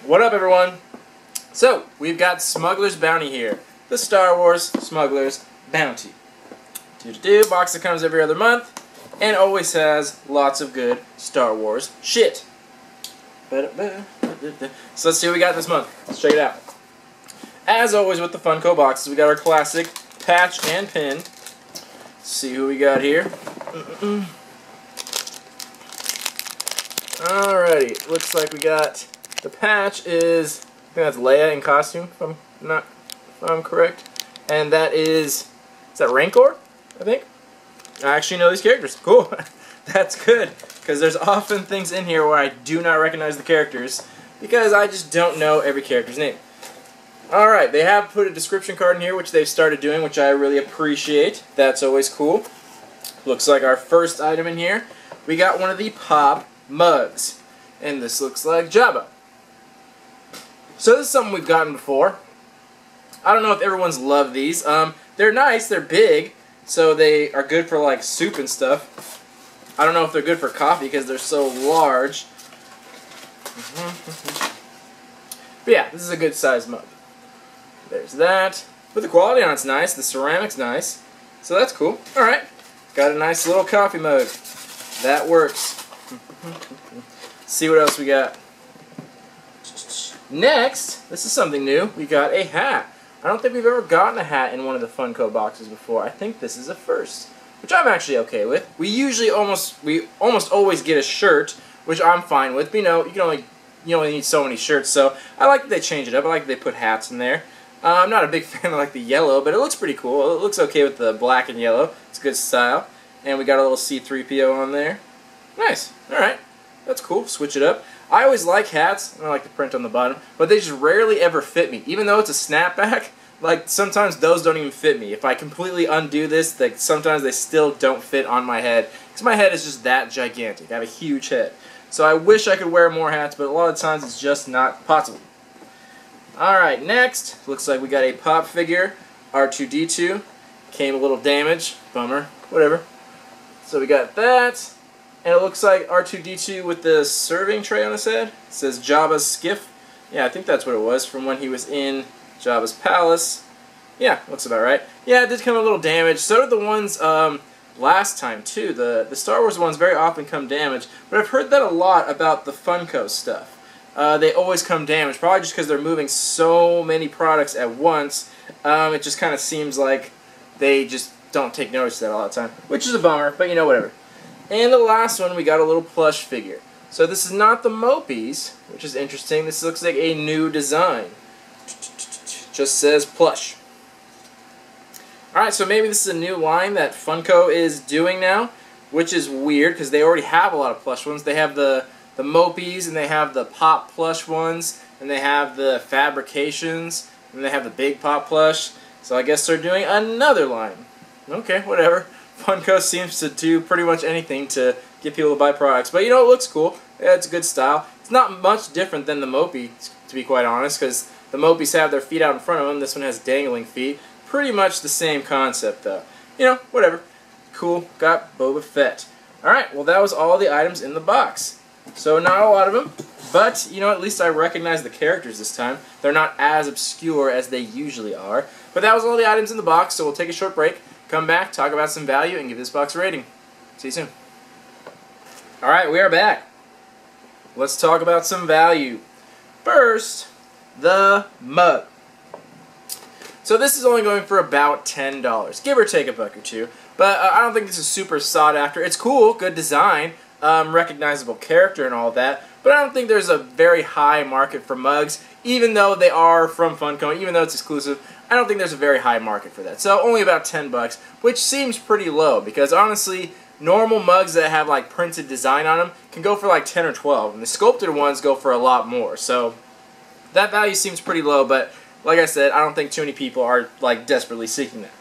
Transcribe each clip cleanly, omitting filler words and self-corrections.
What up, everyone? So, we've got Smuggler's Bounty here. The Star Wars Smuggler's Bounty. Box that comes every other month, and always has lots of good Star Wars shit. So let's see what we got this month. Let's check it out. As always with the Funko boxes, we got our classic patch and pin. Let's see who we got here. Alrighty, looks like we got the patch is, I think that's Leia in costume, if I'm correct. And that is that Rancor, I think? I actually know these characters. Cool. That's good, because there's often things in here where I do not recognize the characters, because I just don't know every character's name. Alright, they have put a description card in here, which they've started doing, which I really appreciate. That's always cool. Looks like our first item in here, we got one of the Pop mugs. And this looks like Jabba. So this is something we've gotten before. I don't know if everyone's loved these. They're nice, they're big, so they are good for like soup and stuff. I don't know if they're good for coffee because they're so large. But yeah, this is a good size mug. There's that. But the quality on it's nice, the ceramic's nice. So that's cool. Alright, got a nice little coffee mug. That works. See what else we got. Next, this is something new. We got a hat. I don't think we've ever gotten a hat in one of the Funko boxes before. I think this is a first, which I'm actually okay with. We almost always get a shirt, which I'm fine with. But, you only need so many shirts, so I like that they change it up. I like that they put hats in there. I'm not a big fan of like the yellow, but it looks pretty cool. It looks okay with the black and yellow. It's a good style. And we got a little C-3PO on there. Nice. All right. That's cool. Switch it up. I always like hats. I like the print on the bottom, but they just rarely ever fit me. Even though it's a snapback, like sometimes those don't even fit me. If I completely undo this, like sometimes they still don't fit on my head because my head is just that gigantic. I have a huge head. So I wish I could wear more hats, but a lot of times it's just not possible. Alright, next, looks like we got a pop figure, R2-D2. Came a little damaged. Bummer. Whatever. So we got that. And it looks like R2-D2 with the serving tray on his head. It says Jabba's skiff. Yeah, I think that's what it was from when he was in Jabba's palace. Yeah, looks about right. Yeah, it did come a little damaged. So did the ones last time, too. The Star Wars ones very often come damaged. But I've heard that a lot about the Funko stuff. They always come damaged, probably just because they're moving so many products at once. It just kind of seems like they just don't take notice of that a lot of the time. Which is a bummer, but whatever. And the last one, we got a little plush figure. So this is not the Mopies, which is interesting. This looks like a new design. Just says plush. Alright, so maybe this is a new line that Funko is doing now, which is weird because they already have a lot of plush ones. They have the Mopies, and they have the Pop plush ones, and they have the Fabrications, and they have the Big Pop plush. So I guess they're doing another line. Okay, whatever. Funko seems to do pretty much anything to get people to buy products. But it looks cool. Yeah, it's a good style. It's not much different than the Mopie, to be quite honest, because the Mopies have their feet out in front of them. This one has dangling feet. Pretty much the same concept, though. Whatever. Cool. Got Boba Fett. Alright, well that was all the items in the box. So not a lot of them, but, at least I recognize the characters this time. They're not as obscure as they usually are. But that was all the items in the box, so we'll take a short break. Come back, talk about some value, and give this box a rating. See you soon. Alright, we are back. Let's talk about some value. First, the mug. So this is only going for about $10, give or take a buck or two. But I don't think this is super sought after. It's cool, good design, recognizable character and all that. But I don't think there's a very high market for mugs, even though they are from Funko, even though it's exclusive. I don't think there's a very high market for that. So only about $10, which seems pretty low because honestly, normal mugs that have like printed design on them can go for like 10 or 12, and the sculpted ones go for a lot more. So that value seems pretty low, but like I said, I don't think too many people are like desperately seeking that.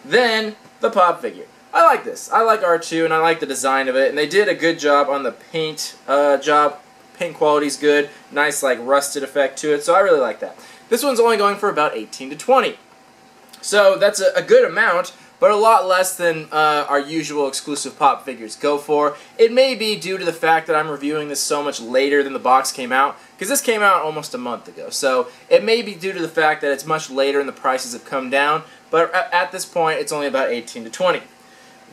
Then the Pop figure. I like this. I like R2 and I like the design of it, and they did a good job on the paint job. Paint quality's good, nice like rusted effect to it, so I really like that. This one's only going for about 18 to 20. So that's a good amount, but a lot less than our usual exclusive pop figures go for. It may be due to the fact that I'm reviewing this so much later than the box came out, because this came out almost a month ago. So it may be due to the fact that it's much later and the prices have come down, but at this point it's only about 18 to 20.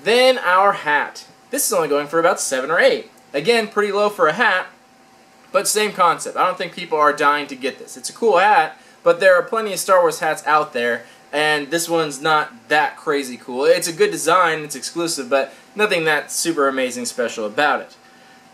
Then our hat. This is only going for about 7 or 8. Again, pretty low for a hat, but same concept. I don't think people are dying to get this. It's a cool hat, but there are plenty of Star Wars hats out there, and this one's not that crazy cool. It's a good design, it's exclusive, but nothing that super amazing special about it.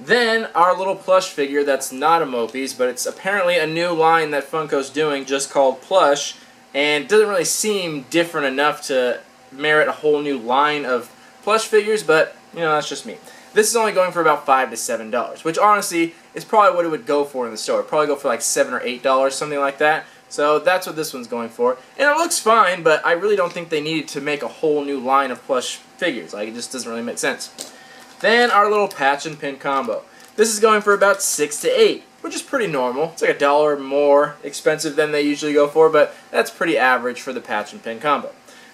Then our little plush figure that's not a Mopies, but it's apparently a new line that Funko's doing just called Plush, and it doesn't really seem different enough to merit a whole new line of plush figures, but you know, that's just me. This is only going for about $5 to $7, which honestly is probably what it would go for in the store. It'd probably go for like $7 or $8, something like that. So that's what this one's going for. And it looks fine, but I really don't think they needed to make a whole new line of plush figures. Like, it just doesn't really make sense. Then our little patch and pin combo. This is going for about $6 to $8, which is pretty normal. It's like $1 more expensive than they usually go for, but that's pretty average for the patch and pin combo.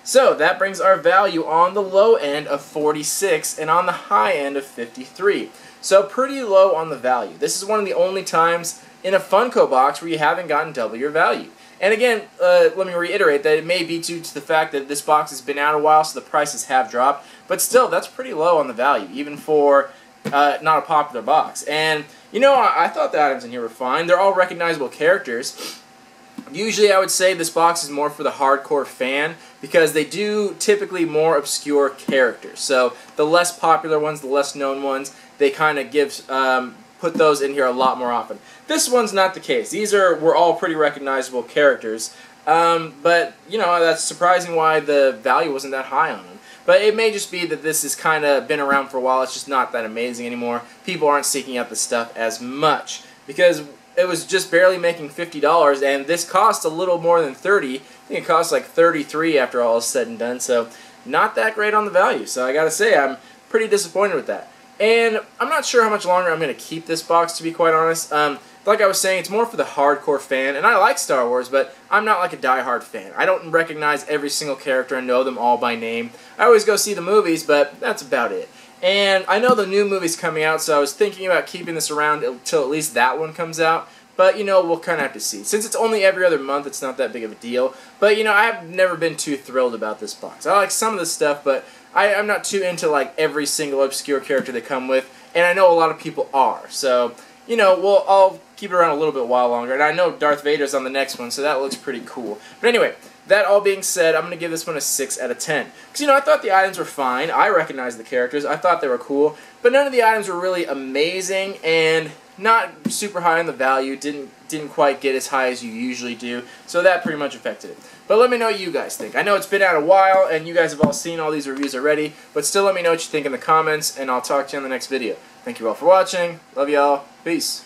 So that brings our value on the low end of 46 and on the high end of 53. So pretty low on the value. This is one of the only times in a Funko box where you haven't gotten double your value. And again, let me reiterate that it may be due to the fact that this box has been out a while, so the prices have dropped. But still, that's pretty low on the value, even for not a popular box. And, you know, I thought the items in here were fine. They're all recognizable characters. Usually I would say this box is more for the hardcore fan because they do typically more obscure characters. So the less popular ones, the less known ones, they kind of put those in here a lot more often. This one's not the case. Were all pretty recognizable characters. But, you know, that's surprising why the value wasn't that high on them. But it may just be that this has kind of been around for a while. It's just not that amazing anymore. People aren't seeking out the stuff as much because it was just barely making $50, and this cost a little more than $30. I think it costs like $33 after all is said and done, so not that great on the value. So I gotta say, I'm pretty disappointed with that. And I'm not sure how much longer I'm gonna keep this box, to be quite honest. Like I was saying, it's more for the hardcore fan, and I like Star Wars, but I'm not like a die-hard fan. I don't recognize every single character and know them all by name. I always go see the movies, but that's about it. And I know the new movie's coming out, so I was thinking about keeping this around until at least that one comes out. But, you know, we'll kind of have to see. Since it's only every other month, it's not that big of a deal. But, you know, I've never been too thrilled about this box. I like some of the stuff, but I'm not too into, like, every single obscure character they come with. And I know a lot of people are. So, you know, I'll keep it around a little bit while longer. And I know Darth Vader's on the next one, so that looks pretty cool. But anyway, that all being said, I'm going to give this one a 6 out of 10. Because, you know, I thought the items were fine. I recognized the characters. I thought they were cool. But none of the items were really amazing and not super high on the value. Didn't quite get as high as you usually do. So that pretty much affected it. But let me know what you guys think. I know it's been out a while, and you guys have all seen all these reviews already. But still let me know what you think in the comments, and I'll talk to you in the next video. Thank you all for watching. Love y'all. Peace.